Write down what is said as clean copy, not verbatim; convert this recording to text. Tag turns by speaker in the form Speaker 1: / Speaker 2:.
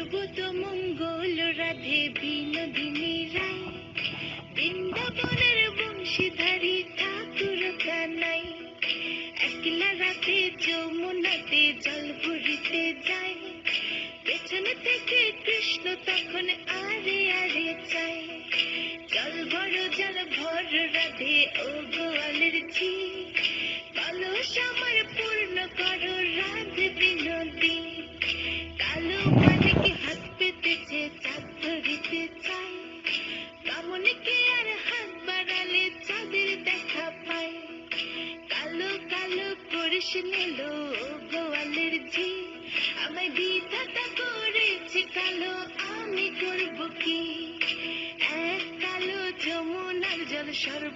Speaker 1: সর্বত মঙ্গল রাধে বিনোদিনী রায়, বৃন্দাবনের বংশীধারী ঠাকুর কানাই, একলা রাতে যমুনাতে জল ভরিতে যায়, পেছনে থেকে কৃষ্ণ তখন আরে আরে চায়, জল ভর রাধে ও গোয়ালের ঝি, কলস আমার পূর্ণ করো রাধে বিনোদী, কালো মালিক হাত পেতেছে চাঁদ ধরিতে চায়, বামনকে আর হাত বাড়ালে চাঁদের দেখা পায়, কালো কালো করিস নিল ও গোয়ালের ঝি, আমায় বিধাতা করেছে কালো আমি করব কি, এক কালো যমুনার জল সর্ব